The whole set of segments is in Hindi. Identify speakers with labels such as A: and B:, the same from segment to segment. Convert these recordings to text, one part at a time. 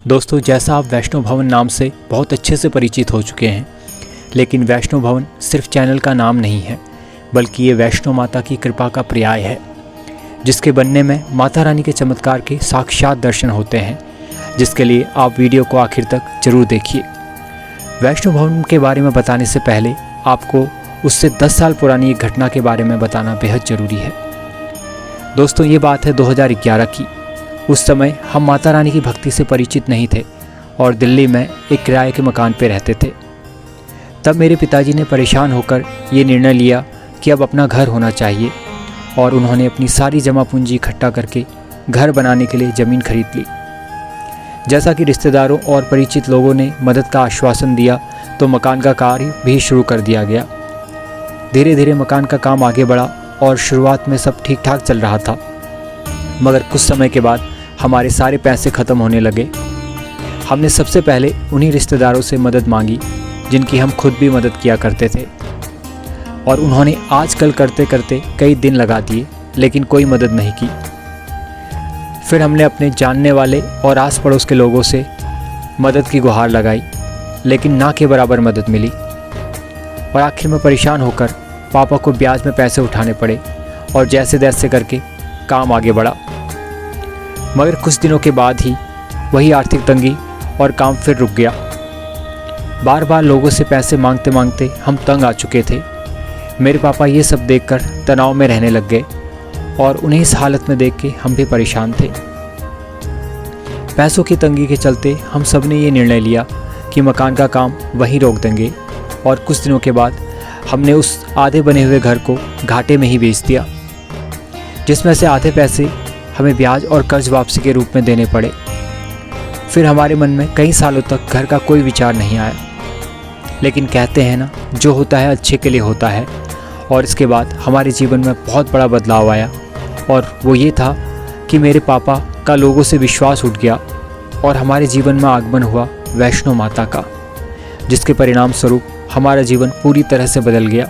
A: दोस्तों, जैसा आप वैष्णो भवन नाम से बहुत अच्छे से परिचित हो चुके हैं, लेकिन वैष्णो भवन सिर्फ चैनल का नाम नहीं है, बल्कि ये वैष्णो माता की कृपा का पर्याय है, जिसके बनने में माता रानी के चमत्कार के साक्षात दर्शन होते हैं, जिसके लिए आप वीडियो को आखिर तक जरूर देखिए। वैष्णो भवन के बारे में बताने से पहले आपको उससे 10 साल पुरानी एक घटना के बारे में बताना बेहद ज़रूरी है। दोस्तों, ये बात है 2011 की। उस समय हम माता रानी की भक्ति से परिचित नहीं थे और दिल्ली में एक किराए के मकान पर रहते थे। तब मेरे पिताजी ने परेशान होकर ये निर्णय लिया कि अब अपना घर होना चाहिए और उन्होंने अपनी सारी जमा पूंजी इकट्ठा करके घर बनाने के लिए ज़मीन खरीद ली। जैसा कि रिश्तेदारों और परिचित लोगों ने मदद का आश्वासन दिया, तो मकान का कार्य भी शुरू कर दिया गया। धीरे धीरे मकान का काम आगे बढ़ा और शुरुआत में सब ठीक ठाक चल रहा था, मगर कुछ समय के बाद हमारे सारे पैसे ख़त्म होने लगे। हमने सबसे पहले उन्हीं रिश्तेदारों से मदद मांगी जिनकी हम खुद भी मदद किया करते थे, और उन्होंने आजकल करते करते कई दिन लगा दिए, लेकिन कोई मदद नहीं की। फिर हमने अपने जानने वाले और आस पड़ोस के लोगों से मदद की गुहार लगाई, लेकिन ना के बराबर मदद मिली, और आखिर में परेशान होकर पापा को ब्याज में पैसे उठाने पड़े और जैसे तैसे करके काम आगे बढ़ा। मगर कुछ दिनों के बाद ही वही आर्थिक तंगी और काम फिर रुक गया। बार बार लोगों से पैसे मांगते मांगते हम तंग आ चुके थे। मेरे पापा ये सब देखकर तनाव में रहने लग गए और उन्हें इस हालत में देख के हम भी परेशान थे। पैसों की तंगी के चलते हम सब ने ये निर्णय लिया कि मकान का काम वहीं रोक देंगे, और कुछ दिनों के बाद हमने उस आधे बने हुए घर को घाटे में ही बेच दिया, जिसमें से आधे पैसे हमें ब्याज और कर्ज वापसी के रूप में देने पड़े। फिर हमारे मन में कई सालों तक घर का कोई विचार नहीं आया, लेकिन कहते हैं ना, जो होता है अच्छे के लिए होता है। और इसके बाद हमारे जीवन में बहुत बड़ा बदलाव आया, और वो ये था कि मेरे पापा का लोगों से विश्वास उठ गया और हमारे जीवन में आगमन हुआ वैष्णो माता का, जिसके परिणाम स्वरूप हमारा जीवन पूरी तरह से बदल गया।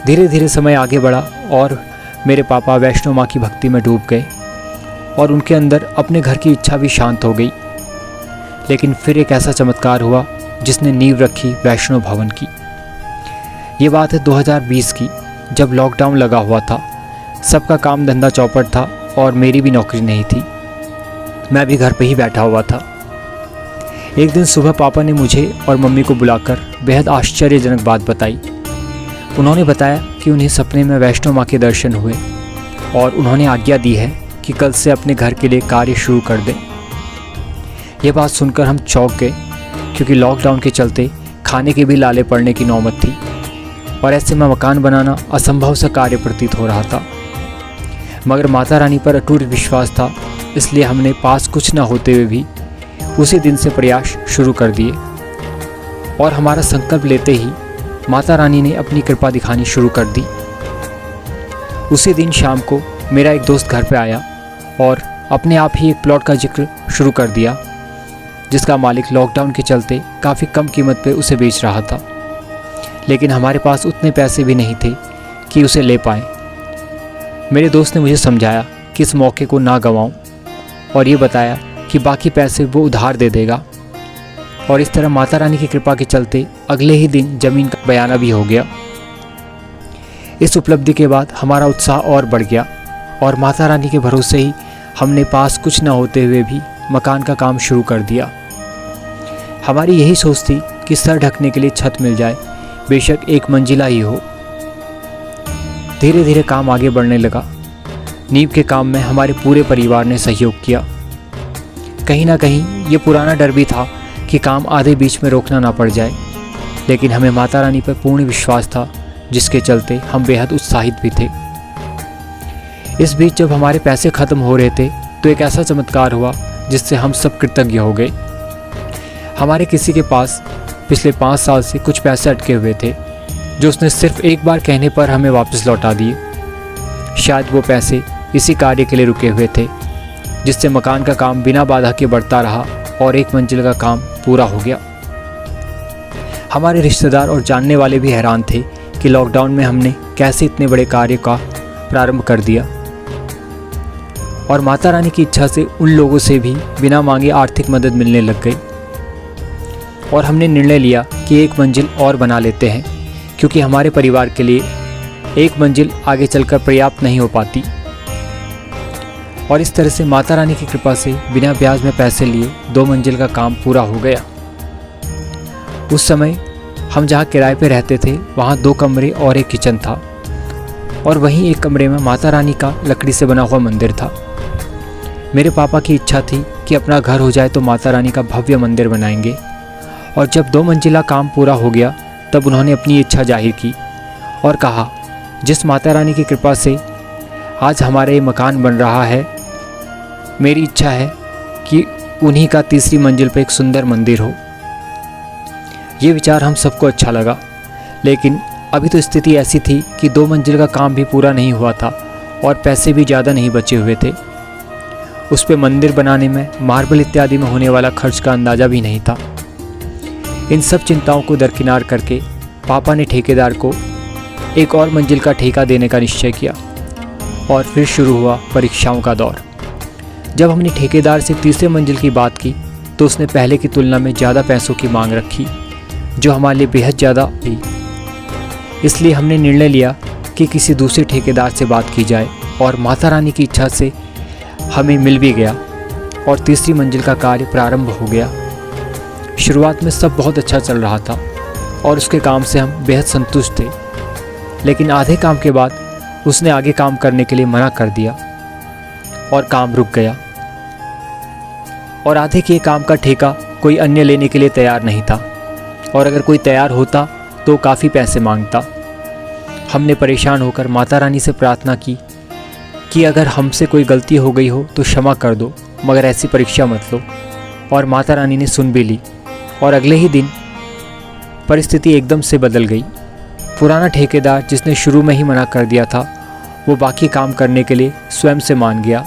A: धीरे धीरे समय आगे बढ़ा और मेरे पापा वैष्णो माँ की भक्ति में डूब गए और उनके अंदर अपने घर की इच्छा भी शांत हो गई। लेकिन फिर एक ऐसा चमत्कार हुआ जिसने नींव रखी वैष्णो भवन की। ये बात है 2020 की, जब लॉकडाउन लगा हुआ था। सबका काम धंधा चौपट था और मेरी भी नौकरी नहीं थी। मैं भी घर पे ही बैठा हुआ था। एक दिन सुबह पापा ने मुझे और मम्मी को बुलाकर बेहद आश्चर्यजनक बात बताई। उन्होंने बताया कि उन्हें सपने में वैष्णो माँ के दर्शन हुए और उन्होंने आज्ञा दी है कि कल से अपने घर के लिए कार्य शुरू कर दें। यह बात सुनकर हम चौंक गए, क्योंकि लॉकडाउन के चलते खाने के भी लाले पड़ने की नौबत थी और ऐसे में मकान बनाना असंभव सा कार्य प्रतीत हो रहा था। मगर माता रानी पर अटूट विश्वास था, इसलिए हमने पास कुछ न होते हुए भी उसी दिन से प्रयास शुरू कर दिए, और हमारा संकल्प लेते ही माता रानी ने अपनी कृपा दिखानी शुरू कर दी। उसी दिन शाम को मेरा एक दोस्त घर पर आया और अपने आप ही एक प्लॉट का जिक्र शुरू कर दिया, जिसका मालिक लॉकडाउन के चलते काफ़ी कम कीमत पे उसे बेच रहा था, लेकिन हमारे पास उतने पैसे भी नहीं थे कि उसे ले पाए। मेरे दोस्त ने मुझे समझाया कि इस मौके को ना गंवाऊं, और ये बताया कि बाकी पैसे वो उधार दे देगा। और इस तरह माता रानी की कृपा के चलते अगले ही दिन ज़मीन का बयाना भी हो गया। इस उपलब्धि के बाद हमारा उत्साह और बढ़ गया और माता रानी के भरोसे ही हमने पास कुछ न होते हुए भी मकान का काम शुरू कर दिया। हमारी यही सोच थी कि सर ढकने के लिए छत मिल जाए, बेशक एक मंजिला ही हो। धीरे धीरे काम आगे बढ़ने लगा। नींव के काम में हमारे पूरे परिवार ने सहयोग किया। कहीं ना कहीं ये पुराना डर भी था कि काम आधे बीच में रोकना ना पड़ जाए, लेकिन हमें माता रानी पर पूर्ण विश्वास था, जिसके चलते हम बेहद उत्साहित भी थे। इस बीच जब हमारे पैसे ख़त्म हो रहे थे, तो एक ऐसा चमत्कार हुआ जिससे हम सब कृतज्ञ हो गए। हमारे किसी के पास पिछले 5 साल से कुछ पैसे अटके हुए थे, जो उसने सिर्फ एक बार कहने पर हमें वापस लौटा दिए। शायद वो पैसे इसी कार्य के लिए रुके हुए थे, जिससे मकान का काम बिना बाधा के बढ़ता रहा और एक मंजिल का काम पूरा हो गया। हमारे रिश्तेदार और जानने वाले भी हैरान थे कि लॉकडाउन में हमने कैसे इतने बड़े कार्य का प्रारंभ कर दिया। और माता रानी की इच्छा से उन लोगों से भी बिना मांगे आर्थिक मदद मिलने लग गई। और हमने निर्णय लिया कि एक मंजिल और बना लेते हैं, क्योंकि हमारे परिवार के लिए एक मंजिल आगे चलकर पर्याप्त नहीं हो पाती। और इस तरह से माता रानी की कृपा से बिना ब्याज में पैसे लिए 2 मंजिल का काम पूरा हो गया। उस समय हम जहाँ किराए पे रहते थे वहाँ 2 कमरे और एक किचन था, और वहीं एक कमरे में माता रानी का लकड़ी से बना हुआ मंदिर था। मेरे पापा की इच्छा थी कि अपना घर हो जाए तो माता रानी का भव्य मंदिर बनाएंगे। और जब 2 मंजिला काम पूरा हो गया तब उन्होंने अपनी इच्छा जाहिर की और कहा, जिस माता रानी की कृपा से आज हमारा ये मकान बन रहा है, मेरी इच्छा है कि उन्हीं का 3री मंजिल पर एक सुंदर मंदिर हो। ये विचार हम सबको अच्छा लगा, लेकिन अभी तो स्थिति ऐसी थी कि 2 मंजिल का काम भी पूरा नहीं हुआ था और पैसे भी ज़्यादा नहीं बचे हुए थे। उस पे मंदिर बनाने में, मार्बल इत्यादि में होने वाला खर्च का अंदाज़ा भी नहीं था। इन सब चिंताओं को दरकिनार करके पापा ने ठेकेदार को एक और मंजिल का ठेका देने का निश्चय किया और फिर शुरू हुआ परीक्षाओं का दौर। जब हमने ठेकेदार से 3रे मंजिल की बात की तो उसने पहले की तुलना में ज़्यादा पैसों की मांग रखी, जो हमारे लिए बेहद ज़्यादा थी। इसलिए हमने निर्णय लिया कि किसी दूसरे ठेकेदार से बात की जाए, और माता रानी की इच्छा से हमें मिल भी गया और 3री मंजिल का कार्य प्रारंभ हो गया। शुरुआत में सब बहुत अच्छा चल रहा था और उसके काम से हम बेहद संतुष्ट थे, लेकिन आधे काम के बाद उसने आगे काम करने के लिए मना कर दिया और काम रुक गया। और आधे के काम का ठेका कोई अन्य लेने के लिए तैयार नहीं था, और अगर कोई तैयार होता तो काफ़ी पैसे मांगता। हमने परेशान होकर माता रानी से प्रार्थना की कि अगर हमसे कोई गलती हो गई हो तो क्षमा कर दो, मगर ऐसी परीक्षा मत लो। और माता रानी ने सुन भी ली, और अगले ही दिन परिस्थिति एकदम से बदल गई। पुराना ठेकेदार जिसने शुरू में ही मना कर दिया था, वो बाकी काम करने के लिए स्वयं से मान गया,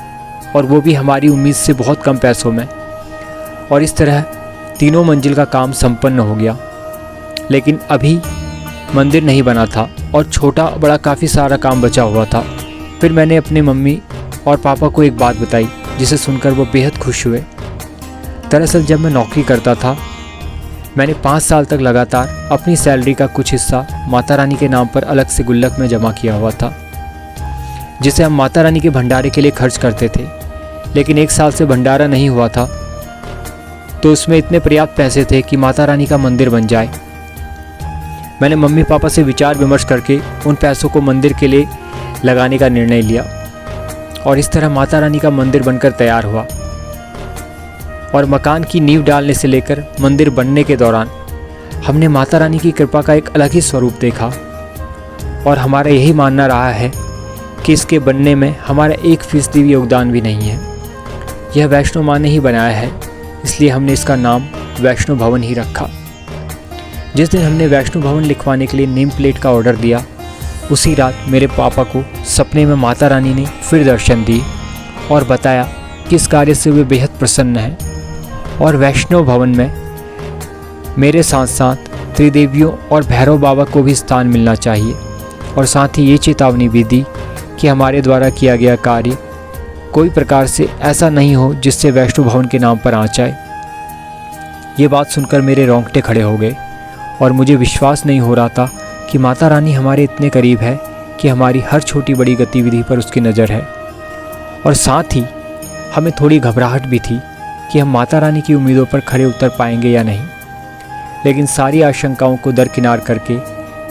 A: और वो भी हमारी उम्मीद से बहुत कम पैसों में। और इस तरह 3 मंजिल का काम संपन्न हो गया। लेकिन अभी मंदिर नहीं बना था और छोटा बड़ा काफ़ी सारा काम बचा हुआ था। फिर मैंने अपने मम्मी और पापा को एक बात बताई, जिसे सुनकर वो बेहद खुश हुए। दरअसल जब मैं नौकरी करता था, मैंने 5 साल तक लगातार अपनी सैलरी का कुछ हिस्सा माता रानी के नाम पर अलग से गुल्लक में जमा किया हुआ था, जिसे हम माता रानी के भंडारे के लिए खर्च करते थे। लेकिन 1 साल से भंडारा नहीं हुआ था, तो उसमें इतने पर्याप्त पैसे थे कि माता रानी का मंदिर बन जाए। मैंने मम्मी पापा से विचार विमर्श करके उन पैसों को मंदिर के लिए लगाने का निर्णय लिया, और इस तरह माता रानी का मंदिर बनकर तैयार हुआ। और मकान की नींव डालने से लेकर मंदिर बनने के दौरान हमने माता रानी की कृपा का एक अलग ही स्वरूप देखा, और हमारा यही मानना रहा है कि इसके बनने में हमारा 1% भी योगदान भी नहीं है। यह वैष्णो माँ ने ही बनाया है, इसलिए हमने इसका नाम वैष्णो भवन ही रखा। जिस दिन हमने वैष्णो भवन लिखवाने के लिए नेम प्लेट का ऑर्डर दिया, उसी रात मेरे पापा को सपने में माता रानी ने फिर दर्शन दिए और बताया कि इस कार्य से वे बेहद प्रसन्न हैं, और वैष्णो भवन में मेरे साथ साथ त्रिदेवियों और भैरव बाबा को भी स्थान मिलना चाहिए। और साथ ही ये चेतावनी भी दी कि हमारे द्वारा किया गया कार्य कोई प्रकार से ऐसा नहीं हो जिससे वैष्णो भवन के नाम पर आँच आए। ये बात सुनकर मेरे रोंगटे खड़े हो गए, और मुझे विश्वास नहीं हो रहा था कि माता रानी हमारे इतने करीब है कि हमारी हर छोटी बड़ी गतिविधि पर उसकी नज़र है। और साथ ही हमें थोड़ी घबराहट भी थी कि हम माता रानी की उम्मीदों पर खरे उतर पाएंगे या नहीं। लेकिन सारी आशंकाओं को दरकिनार करके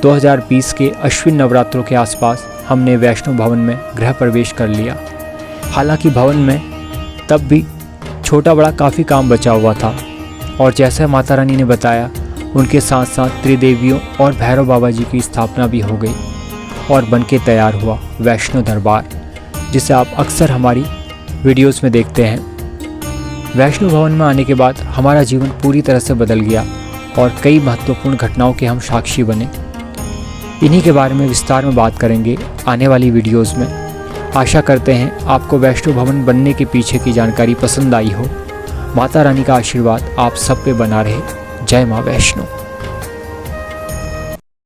A: 2020 के अश्विन नवरात्रों के आसपास हमने वैष्णो भवन में गृह प्रवेश कर लिया। हालांकि भवन में तब भी छोटा बड़ा काफ़ी काम बचा हुआ था, और जैसा माता रानी ने बताया, उनके साथ साथ त्रिदेवियों और भैरव बाबा जी की स्थापना भी हो गई, और बनके तैयार हुआ वैष्णो दरबार, जिसे आप अक्सर हमारी वीडियोस में देखते हैं। वैष्णो भवन में आने के बाद हमारा जीवन पूरी तरह से बदल गया, और कई महत्वपूर्ण घटनाओं के हम साक्षी बने। इन्हीं के बारे में विस्तार में बात करेंगे आने वाली वीडियोस में। आशा करते हैं आपको वैष्णो भवन बनने के पीछे की जानकारी पसंद आई हो। माता रानी का आशीर्वाद आप सब पे बना रहे। जय माँ वैष्णो।